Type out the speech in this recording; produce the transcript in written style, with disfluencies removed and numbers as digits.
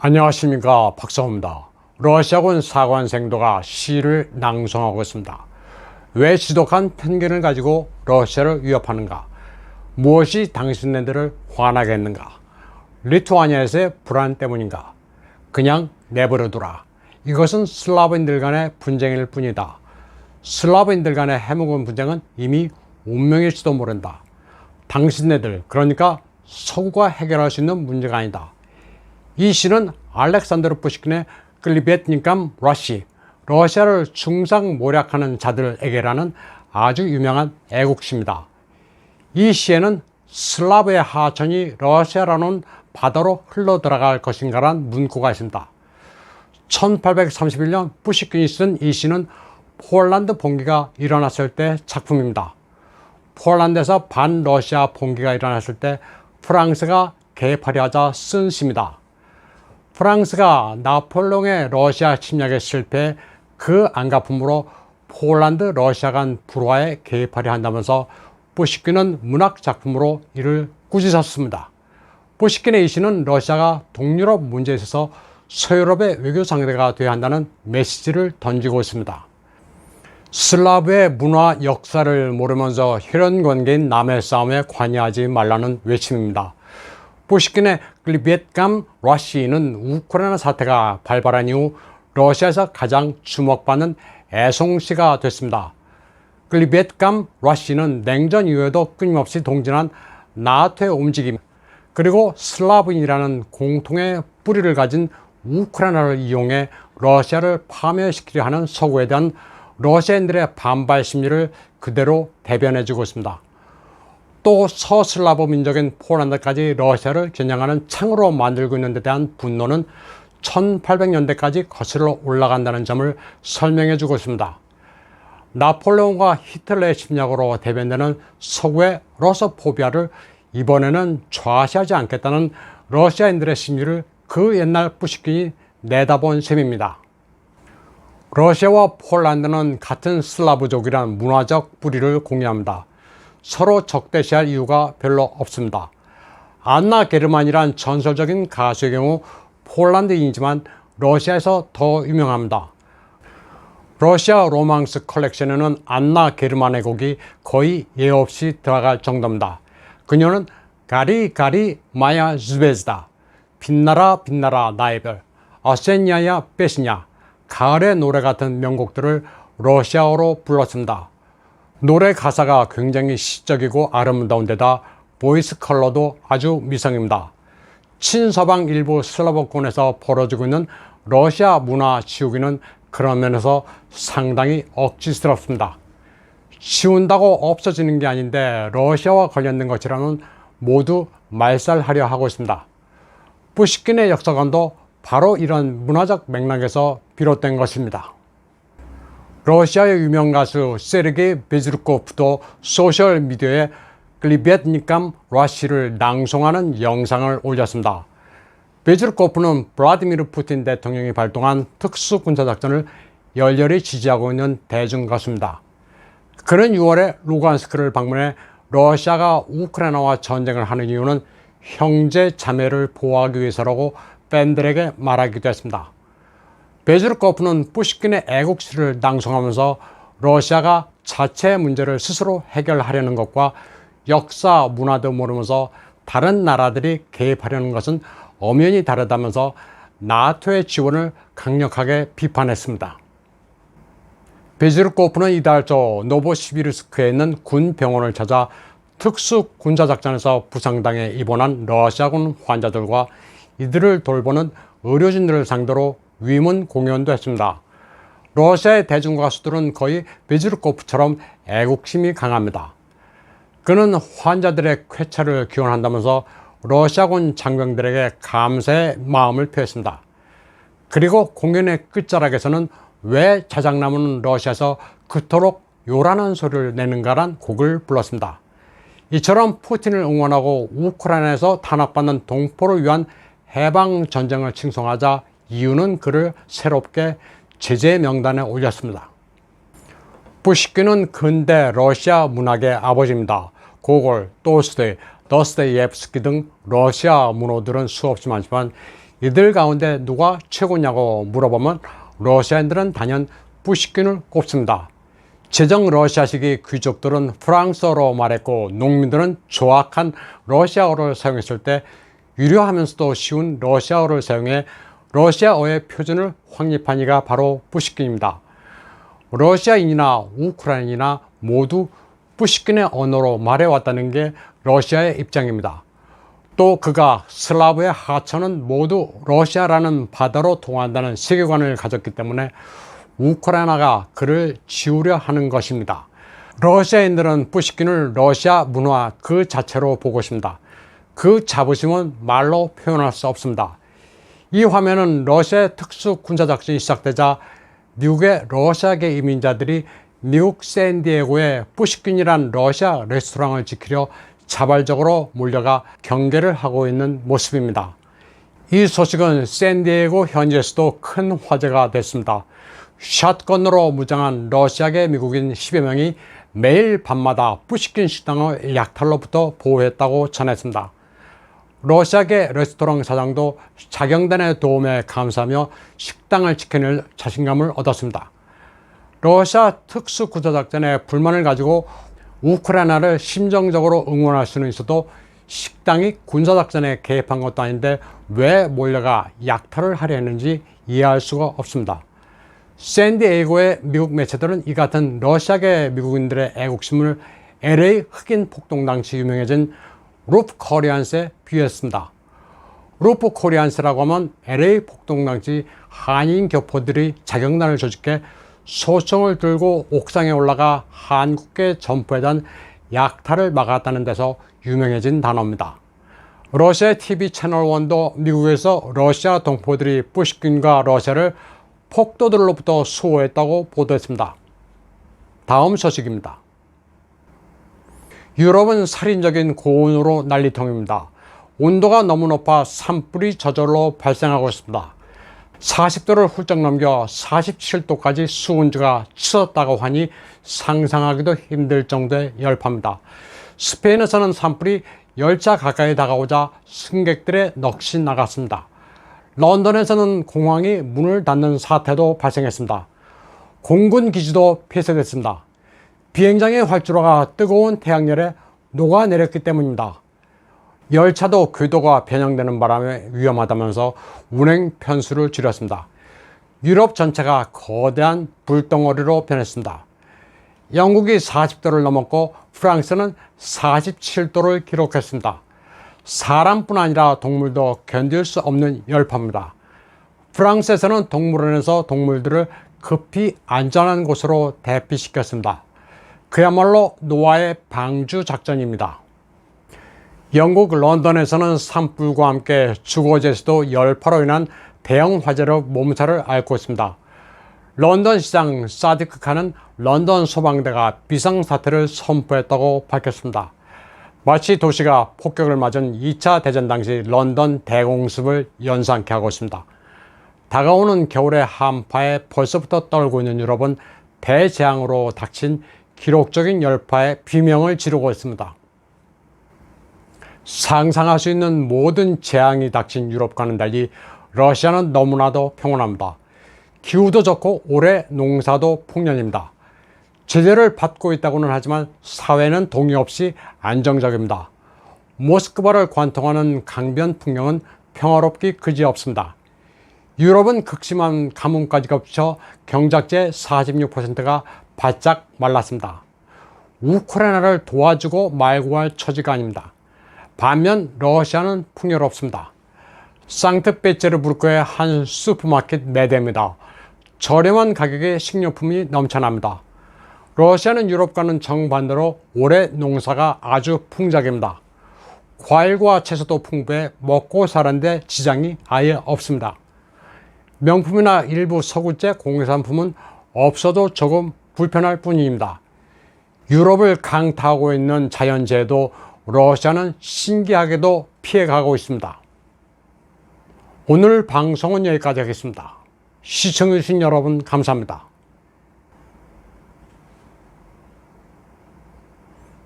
안녕하십니까, 박사호입니다. 러시아군 사관생도가 시를 낭송하고 있습니다. 왜 지독한 편견을 가지고 러시아를 위협하는가? 무엇이 당신네들을 화나게 했는가? 리투아니아에서의 불안 때문인가? 그냥 내버려두라. 이것은 슬라브인들 간의 분쟁일 뿐이다. 슬라브인들 간의 해묵은 분쟁은 이미 운명일지도 모른다. 당신네들, 그러니까 서구가 해결할 수 있는 문제가 아니다. 이 시는 알렉산드르 푸시킨의 클리베트니캄 러시, 러시아를 중상모략하는 자들에게라는 아주 유명한 애국시입니다. 이 시에는 슬라브의 하천이 러시아라는 바다로 흘러들어갈 것인가란 문구가 있습니다. 1831년 푸시킨이 쓴 이 시는 폴란드 봉기가 일어났을 때 작품입니다. 폴란드에서 반러시아 봉기가 일어났을 때 프랑스가 개입하려 하자 쓴 시입니다. 프랑스가 나폴레옹의 러시아 침략에 실패해 그 안갚음으로 폴란드 러시아 간 불화에 개입하려 한다면서 푸시킨은 문학 작품으로 이를 꾸짖었습니다. 푸시킨의 이 시는 러시아가 동유럽 문제에 있어서 서유럽의 외교 상대가 되어야 한다는 메시지를 던지고 있습니다. 슬라브의 문화 역사를 모르면서 혈연 관계인 남의 싸움에 관여하지 말라는 외침입니다. 푸시킨의 클리베트니캄 러시는 우크라이나 사태가 발발한 이후 러시아에서 가장 주목받는 애송시가 됐습니다. 클리베트니캄 러시는 냉전 이후에도 끊임없이 동진한 나토의 움직임, 그리고 슬라브인이라는 공통의 뿌리를 가진 우크라이나를 이용해 러시아를 파멸시키려 하는 서구에 대한 러시아인들의 반발 심리를 그대로 대변해주고 있습니다. 또 서슬라브 민족인 폴란드까지 러시아를 겨냥하는 창으로 만들고 있는 데 대한 분노는 1800년대까지 거슬러 올라간다는 점을 설명해 주고 있습니다. 나폴레옹과 히틀러의 침략으로 대변되는 서구의 러서포비아를 이번에는 좌시하지 않겠다는 러시아인들의 심리를 그 옛날 푸시킨이 내다본 셈입니다. 러시아와 폴란드는 같은 슬라브족이란 문화적 뿌리를 공유합니다. 서로 적대시할 이유가 별로 없습니다. 안나 게르만이란 전설적인 가수의 경우 폴란드인이지만 러시아에서 더 유명합니다. 러시아 로망스 컬렉션에는 안나 게르만의 곡이 거의 예 없이 들어갈 정도입니다. 그녀는 가리 가리 마야 즈베즈다, 빛나라 빛나라 나의 별, 어센냐야 빼시냐, 가을의 노래 같은 명곡들을 러시아어로 불렀습니다. 노래 가사가 굉장히 시적이고 아름다운 데다 보이스 컬러도 아주 미성입니다. 친서방 일부 슬라브권에서 벌어지고 있는 러시아 문화 지우기는 그런 면에서 상당히 억지스럽습니다. 지운다고 없어지는 게 아닌데 러시아와 관련된 것이라면 모두 말살하려 하고 있습니다. 푸시킨의 역사관도 바로 이런 문화적 맥락에서 비롯된 것입니다. 러시아의 유명 가수 세르게이 베즈루코프도 소셜미디어에 클리베트니캄 러시를 낭송하는 영상을 올렸습니다. 베즈루코프는 블라디미르 푸틴 대통령이 발동한 특수군사작전을 열렬히 지지하고 있는 대중가수입니다. 그는 6월에 루간스크를 방문해 러시아가 우크라이나와 전쟁을 하는 이유는 형제 자매를 보호하기 위해서라고 팬들에게 말하기도 했습니다. 베즈루코프는 푸시킨의 애국시를 낭송하면서 러시아가 자체 문제를 스스로 해결하려는 것과 역사 문화도 모르면서 다른 나라들이 개입하려는 것은 엄연히 다르다면서 나토의 지원을 강력하게 비판했습니다. 베즈루코프는 이달 초 노보시비르스크에 있는 군 병원을 찾아 특수 군사작전에서 부상당해 입원한 러시아군 환자들과 이들을 돌보는 의료진들을 상대로 위문 공연도 했습니다. 러시아의 대중가수들은 거의 베즈루코프처럼 애국심이 강합니다. 그는 환자들의 쾌차를 기원한다면서 러시아군 장병들에게 감사의 마음을 표했습니다. 그리고 공연의 끝자락에서는 왜 자작나무는 러시아에서 그토록 요란한 소리를 내는가란 곡을 불렀습니다. 이처럼 푸틴을 응원하고 우크라이나에서 탄압받는 동포를 위한 해방전쟁을 칭송하자 이유는 그를 새롭게 제재 명단에 올렸습니다. 푸시킨은 근대 러시아 문학의 아버지입니다. 고골, 톨스토이, 도스토옙스키 등 러시아 문호들은 수없이 많지만 이들 가운데 누가 최고냐고 물어보면 러시아인들은 단연 푸시킨을 꼽습니다. 제정 러시아식의 귀족들은 프랑스어로 말했고 농민들은 조악한 러시아어를 사용했을 때 유려하면서도 쉬운 러시아어를 사용해 러시아어의 표준을 확립한 이가 바로 푸시킨입니다. 러시아인이나 우크라이나인이나 모두 푸시킨의 언어로 말해왔다는 게 러시아의 입장입니다. 또 그가 슬라브의 하천은 모두 러시아라는 바다로 통한다는 세계관을 가졌기 때문에 우크라이나가 그를 지우려 하는 것입니다. 러시아인들은 푸시킨을 러시아 문화 그 자체로 보고 있습니다. 그 자부심은 말로 표현할 수 없습니다. 이 화면은 러시아의 특수 군사작전이 시작되자 미국의 러시아계 이민자들이 미국 샌디에고의 푸시킨이란 러시아 레스토랑을 지키려 자발적으로 몰려가 경계를 하고 있는 모습입니다. 이 소식은 샌디에고 현지에서도 큰 화제가 됐습니다. 샷건으로 무장한 러시아계 미국인 10여 명이 매일 밤마다 푸시킨 식당을 약탈로부터 보호했다고 전했습니다. 러시아계 레스토랑 사장도 자경단의 도움에 감사하며 식당을 지켜낼 자신감을 얻었습니다. 러시아 특수군사작전에 불만을 가지고 우크라이나를 심정적으로 응원할 수는 있어도 식당이 군사작전에 개입한 것도 아닌데 왜 몰려가 약탈을 하려 했는지 이해할 수가 없습니다. 샌디에이고의 미국 매체들은 이 같은 러시아계 미국인들의 애국심을 LA 흑인 폭동 당시 유명해진 루프 코리안스에 비유했습니다. 루프 코리안스라고 하면 LA 폭동 당시 한인 교포들이 자경단을 조직해 소총을 들고 옥상에 올라가 한국계 점포에 대한 약탈을 막았다는 데서 유명해진 단어입니다. 러시아 TV 채널 1도 미국에서 러시아 동포들이 푸시킨과 러시아를 폭도들로부터 수호했다고 보도했습니다. 다음 소식입니다. 유럽은 살인적인 고온으로 난리통입니다. 온도가 너무 높아 산불이 저절로 발생하고 있습니다. 40도를 훌쩍 넘겨 47도까지 수온지가 치솟다고 하니 상상하기도 힘들 정도의 열파입니다. 스페인에서는 산불이 열차 가까이 다가오자 승객들의 넋이 나갔습니다. 런던에서는 공항이 문을 닫는 사태도 발생했습니다. 공군 기지도 폐쇄됐습니다. 비행장의 활주로가 뜨거운 태양열에 녹아내렸기 때문입니다. 열차도 궤도가 변형되는 바람에 위험하다면서 운행 편수를 줄였습니다. 유럽 전체가 거대한 불덩어리로 변했습니다. 영국이 40도를 넘었고 프랑스는 47도를 기록했습니다. 사람뿐 아니라 동물도 견딜 수 없는 열파입니다. 프랑스에서는 동물원에서 동물들을 급히 안전한 곳으로 대피시켰습니다. 그야말로 노아의 방주 작전입니다. 영국 런던에서는 산불과 함께 주거지에서도 열파로 인한 대형 화재로 몸살을 앓고 있습니다. 런던 시장 사디크 칸은 런던 소방대가 비상사태를 선포했다고 밝혔습니다. 마치 도시가 폭격을 맞은 2차 대전 당시 런던 대공습을 연상케 하고 있습니다. 다가오는 겨울의 한파에 벌써부터 떨고 있는 유럽은 대재앙으로 닥친 기록적인 열파에 비명을 지르고 있습니다. 상상할 수 있는 모든 재앙이 닥친 유럽과는 달리 러시아는 너무나도 평온합니다. 기후도 좋고 올해 농사도 풍년입니다. 제재를 받고 있다고는 하지만 사회는 동의 없이 안정적입니다. 모스크바를 관통하는 강변 풍경은 평화롭기 그지없습니다. 유럽은 극심한 가뭄까지 겹쳐 경작지의 46%가 바짝 말랐습니다. 우크라이나를 도와주고 말고 할 처지가 아닙니다. 반면 러시아는 풍요롭습니다. 상트페테르부르크의 한 슈퍼마켓 매대입니다. 저렴한 가격의 식료품이 넘쳐납니다. 러시아는 유럽과는 정반대로 올해 농사가 아주 풍작입니다. 과일과 채소도 풍부해 먹고 사는데 지장이 아예 없습니다. 명품이나 일부 서구제 공산품은 없어도 조금 불편할 뿐입니다. 유럽을 강타하고 있는 자연재해도 러시아는 신기하게도 피해가고 있습니다. 오늘 방송은 여기까지 하겠습니다. 시청해주신 여러분 감사합니다.